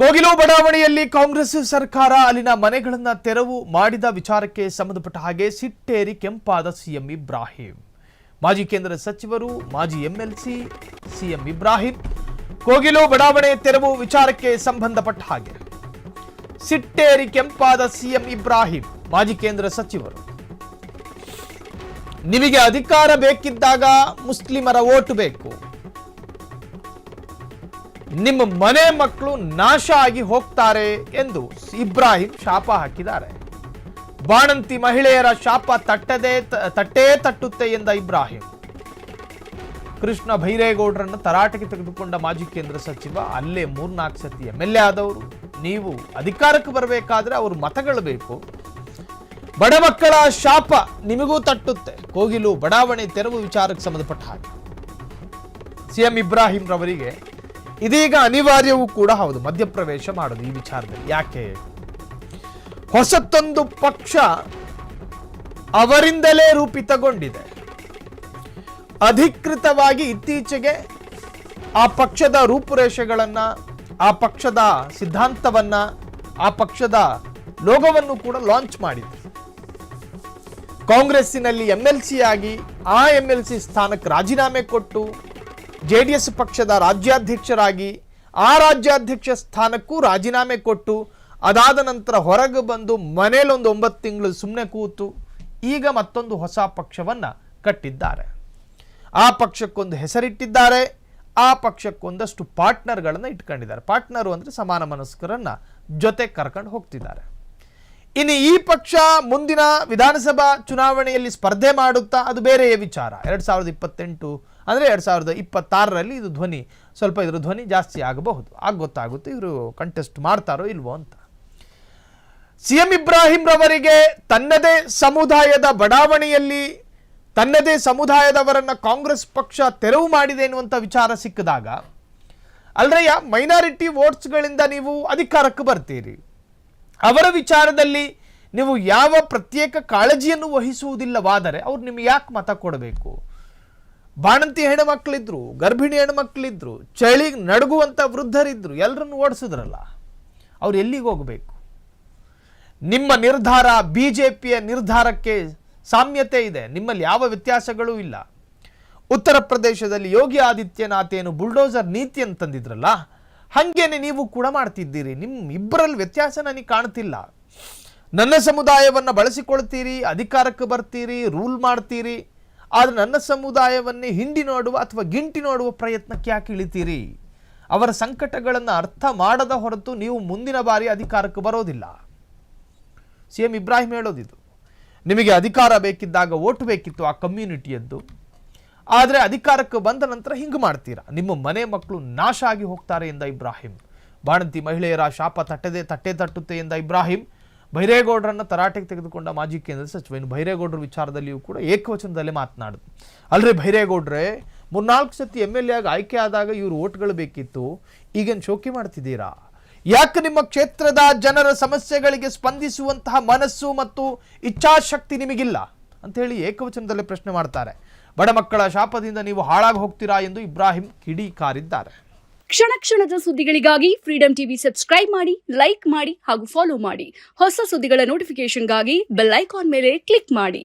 ಕೋಗಿಲು ಬಡಾವಣೆಯಲ್ಲಿ ಕಾಂಗ್ರೆಸ್ ಸರ್ಕಾರ ಅಲ್ಲಿನ ಮನೆಗಳನ್ನು ತೆರವು ಮಾಡಿದ ವಿಚಾರಕ್ಕೆ ಸಂಬಂಧಪಟ್ಟ ಹಾಗೆ ಸಿಟ್ಟೇರಿ ಕೆಂಪಾದ ಸಿಎಂ ಇಬ್ರಾಹಿಂ. ಮಾಜಿ ಕೇಂದ್ರ ಸಚಿವರು, ಮಾಜಿ ಎಂಎಲ್ಸಿ ಸಿಎಂ ಇಬ್ರಾಹಿಂ ಕೋಗಿಲು ಬಡಾವಣೆ ತೆರವು ವಿಚಾರಕ್ಕೆ ಸಂಬಂಧಪಟ್ಟ ಹಾಗೆ ಸಿಟ್ಟೇರಿ ಕೆಂಪಾದ ಸಿಎಂ ಇಬ್ರಾಹಿಂ. ಮಾಜಿ ಕೇಂದ್ರ ಸಚಿವರು, ನಿಮಗೆ ಅಧಿಕಾರ ಬೇಕಿದ್ದಾಗ ಮುಸ್ಲಿಮರ ಓಟು ಬೇಕು, ನಿಮ್ಮ ಮನೆ ಮಕ್ಕಳು ನಾಶ ಆಗಿ ಹೋಗ್ತಾರೆ ಎಂದು ಇಬ್ರಾಹಿಂ ಶಾಪ ಹಾಕಿದ್ದಾರೆ. ಬಾಣಂತಿ ಮಹಿಳೆಯರ ಶಾಪ ತಟ್ಟೇ ತಟ್ಟುತ್ತೆ ಎಂದ ಇಬ್ರಾಹಿಂ. ಕೃಷ್ಣ ಬೈರೇಗೌಡರನ್ನು ತರಾಟೆಗೆ ತೆಗೆದುಕೊಂಡ ಮಾಜಿ ಕೇಂದ್ರ ಸಚಿವ, ಅಲ್ಲೇ 3-4 ಸತಿ ಎಂಎಲ್ಎ ಆದವರು, ನೀವು ಅಧಿಕಾರಕ್ಕೆ ಬರಬೇಕಾದ್ರೆ ಅವ್ರ ಮತಗಳು ಬೇಕು, ಬಡ ಮಕ್ಕಳ ಶಾಪ ನಿಮಗೂ ತಟ್ಟುತ್ತೆ. ಕೋಗಿಲು ಬಡಾವಣೆ ತೆರವು ವಿಚಾರಕ್ಕೆ ಸಂಬಂಧಪಟ್ಟ ಹಾಗೆ ಸಿಎಂ ಇಬ್ರಾಹಿಂ ರವರಿಗೆ ಇದೀಗ ಅನಿವಾರ್ಯವೂ ಕೂಡ ಹೌದು ಮಧ್ಯಪ್ರವೇಶ ಮಾಡೋದು ಈ ವಿಚಾರದಲ್ಲಿ. ಯಾಕೆ? ಹೊಸತೊಂದು ಪಕ್ಷ ಅವರಿಂದಲೇ ರೂಪಿತಗೊಂಡಿದೆ. ಅಧಿಕೃತವಾಗಿ ಇತ್ತೀಚೆಗೆ ಆ ಪಕ್ಷದ ರೂಪುರೇಷೆಗಳನ್ನ, ಆ ಪಕ್ಷದ ಸಿದ್ಧಾಂತವನ್ನ, ಆ ಪಕ್ಷದ ಲೋಗೋವನ್ನು ಕೂಡ ಲಾಂಚ್ ಮಾಡಿದೆ. ಕಾಂಗ್ರೆಸ್ಸಿನಲ್ಲಿ ಎಂಎಲ್ಸಿ ಆಗಿ ಆ ಎಂಎಲ್ಸಿ ಸ್ಥಾನಕ್ಕೆ ರಾಜೀನಾಮೆ ಕೊಟ್ಟು ಜೆಡಿಎಸ್ ಪಕ್ಷದ ರಾಜ್ಯಾಧ್ಯಕ್ಷರಾಗಿ ಆ ರಾಜ್ಯಾಧ್ಯಕ್ಷ ಸ್ಥಾನಕ್ಕೂ ರಾಜೀನಾಮೆ ಕೊಟ್ಟು ಅದಾದ ನಂತರ ಹೊರಗೆ ಬಂದು ಮನೇಲೊಂದು 9 ತಿಂಗಳು ಸುಮ್ಮನೆ ಕೂತು ಈಗ ಮತ್ತೊಂದು ಹೊಸ ಪಕ್ಷವನ್ನ ಕಟ್ಟಿದ್ದಾರೆ. ಆ ಪಕ್ಷಕ್ಕೊಂದು ಹೆಸರಿಟ್ಟಿದ್ದಾರೆ, ಆ ಪಕ್ಷಕ್ಕೊಂದಷ್ಟು ಪಾರ್ಟ್ನರ್ಗಳನ್ನು ಇಟ್ಕೊಂಡಿದ್ದಾರೆ. ಪಾರ್ಟ್ನರು ಅಂದರೆ ಸಮಾನ ಮನಸ್ಕರನ್ನ ಜೊತೆ ಕರ್ಕೊಂಡು ಹೋಗ್ತಿದ್ದಾರೆ. ಇನ್ನು ಈ ಪಕ್ಷ ಮುಂದಿನ ವಿಧಾನಸಭಾ ಚುನಾವಣೆಯಲ್ಲಿ ಸ್ಪರ್ಧೆ ಮಾಡುತ್ತಾ ಅದು ಬೇರೆಯೇ ವಿಚಾರ. 2028 ಅಂದರೆ 2026ರಲ್ಲಿ ಇದು ಧ್ವನಿ ಸ್ವಲ್ಪ ಇದರ ಧ್ವನಿ ಜಾಸ್ತಿ ಆಗಬಹುದು. ಆಗ ಗೊತ್ತಾಗುತ್ತೆ ಇವರು ಕಂಟೆಸ್ಟ್ ಮಾಡ್ತಾರೋ ಇಲ್ವೋ ಅಂತ. ಸಿಎಂ ಇಬ್ರಾಹಿಂ ರವರಿಗೆ ತನ್ನದೇ ಸಮುದಾಯದ ಬಡಾವಣೆಯಲ್ಲಿ ತನ್ನದೇ ಸಮುದಾಯದವರನ್ನ ಕಾಂಗ್ರೆಸ್ ಪಕ್ಷ ತೆರವು ಮಾಡಿದೆ ಎನ್ನುವಂಥ ವಿಚಾರ ಸಿಕ್ಕಿದಾಗ, ಅಲ್ರಯ್ಯ ಮೈನಾರಿಟಿ ವೋಟ್ಸ್ಗಳಿಂದ ನೀವು ಅಧಿಕಾರಕ್ಕೆ ಬರ್ತೀರಿ, ಅವರ ವಿಚಾರದಲ್ಲಿ ನೀವು ಯಾವ ಪ್ರತ್ಯೇಕ ಕಾಳಜಿಯನ್ನು ವಹಿಸುವುದಿಲ್ಲವಾದರೆ ಅವ್ರು ನಿಮಗೆ ಯಾಕೆ ಮತ ಕೊಡಬೇಕು? ಬಾಣಂತಿ ಹೆಣ್ಮಕ್ಳಿದ್ರು, ಗರ್ಭಿಣಿ ಹೆಣ್ಮಕ್ಳಿದ್ರು, ಚಳಿ ನಡುಗುವಂಥ ವೃದ್ಧರಿದ್ರು, ಎಲ್ಲರನ್ನು ಓಡಿಸಿದ್ರಲ್ಲ, ಅವ್ರು ಎಲ್ಲಿಗೆ ಹೋಗಬೇಕು? ನಿಮ್ಮ ನಿರ್ಧಾರ ಬಿಜೆಪಿಯ ನಿರ್ಧಾರಕ್ಕೆ ಸಾಮ್ಯತೆ ಇದೆ, ನಿಮ್ಮಲ್ಲಿ ಯಾವ ವ್ಯತ್ಯಾಸಗಳೂ ಇಲ್ಲ. ಉತ್ತರ ಪ್ರದೇಶದಲ್ಲಿ ಯೋಗಿ ಆದಿತ್ಯನಾಥ್ ಏನು ಬುಲ್ಡೋಸರ್ ನೀತಿಯನ್ನು ತಂದಿದ್ರಲ್ಲ, ಹಾಗೇನೆ ನೀವು ಕೂಡ ಮಾಡ್ತಿದ್ದೀರಿ. ನಿಮ್ಮ ಇಬ್ಬರಲ್ಲಿ ವ್ಯತ್ಯಾಸ ನನಗೆ ಕಾಣ್ತಿಲ್ಲ. ನನ್ನ ಸಮುದಾಯವನ್ನು ಬಳಸಿಕೊಳ್ತೀರಿ, ಅಧಿಕಾರಕ್ಕೆ ಬರ್ತೀರಿ, ರೂಲ್ ಮಾಡ್ತೀರಿ, ಆದರೆ ನನ್ನ ಸಮುದಾಯವನ್ನೇ ಹಿಂಡಿ ನೋಡುವ ಅಥವಾ ಗಿಂಟಿ ನೋಡುವ ಪ್ರಯತ್ನಕ್ಕೆ ಯಾಕೆ ಇಳಿತೀರಿ? ಅವರ ಸಂಕಟಗಳನ್ನು ಅರ್ಥ ಮಾಡದ ಹೊರತು ನೀವು ಮುಂದಿನ ಬಾರಿ ಅಧಿಕಾರಕ್ಕೆ ಬರೋದಿಲ್ಲ. ಸಿಎಂ ಇಬ್ರಾಹಿಂ ಹೇಳೋದಿದು. ನಿಮಗೆ ಅಧಿಕಾರ ಬೇಕಿದ್ದಾಗ ಓಟು ಬೇಕಿತ್ತು ಆ ಕಮ್ಯುನಿಟಿಯದ್ದು, ಆದರೆ ಅಧಿಕಾರಕ್ಕೆ ಬಂದ ನಂತರ ಹಿಂಗೆ ಮಾಡ್ತೀರಾ, ನಿಮ್ಮ ಮನೆ ಮಕ್ಕಳು ನಾಶ ಆಗಿ ಹೋಗ್ತಾರೆ ಎಂದ ಇಬ್ರಾಹಿಂ. ಬಾಣಂತಿ ಮಹಿಳೆಯರ ಶಾಪ ತಟ್ಟೇ ತಟ್ಟುತ್ತೆ ಎಂದ ಇಬ್ರಾಹಿಂ. ಬೈರೇಗೌಡರನ್ನು ತರಾಟೆಗೆ ತೆಗೆದುಕೊಂಡ ಮಾಜಿ ಕೇಂದ್ರ ಸಚಿವ. ಇನ್ನು ಬೈರೇಗೌಡರ ವಿಚಾರದಲ್ಲಿಯೂ ಕೂಡ ಏಕವಚನದಲ್ಲೇ ಮಾತನಾಡಿದ್ರು. ಅಲ್ರಿ ಬೈರೇಗೌಡ್ರೆ, 3-4 ಸತಿ ಎಂಎಲ್ಎ ಆಗಿ ಆಯ್ಕೆ ಆದಾಗ ಇವರು ಓಟ್ಗಳು ಬೇಕಿತ್ತು, ಈಗೇನು ಶೋಕಿ ಮಾಡ್ತಿದ್ದೀರಾ? ಯಾಕೆ ನಿಮ್ಮ ಕ್ಷೇತ್ರದ ಜನರ ಸಮಸ್ಯೆಗಳಿಗೆ ಸ್ಪಂದಿಸುವಂತಹ ಮನಸ್ಸು ಮತ್ತು ಇಚ್ಛಾಶಕ್ತಿ ನಿಮಗಿಲ್ಲ ಅಂತ ಹೇಳಿ ಏಕವಚನದಲ್ಲೇ ಪ್ರಶ್ನೆ ಮಾಡ್ತಾರೆ. ಬಡ ಮಕ್ಕಳ ಶಾಪದಿಂದ ನೀವು ಹಾಳಾಗಿ ಹೋಗ್ತೀರಾ ಎಂದು ಇಬ್ರಾಹಿಂ ಕಿಡಿಕಾರಿದ್ದಾರೆ. ಕ್ಷಣ ಕ್ಷಣದ ಸುದ್ದಿಗಳಿಗಾಗಿ ಫ್ರೀಡಂ ಟಿವಿ ಸಬ್ಸ್ಕ್ರೈಬ್ ಮಾಡಿ, ಲೈಕ್ ಮಾಡಿ ಹಾಗೂ ಫಾಲೋ ಮಾಡಿ. ಹೊಸ ಸುದ್ದಿಗಳ ನೋಟಿಫಿಕೇಶನ್ಗಾಗಿ ಬೆಲ್ ಐಕಾನ್ ಮೇಲೆ ಕ್ಲಿಕ್ ಮಾಡಿ.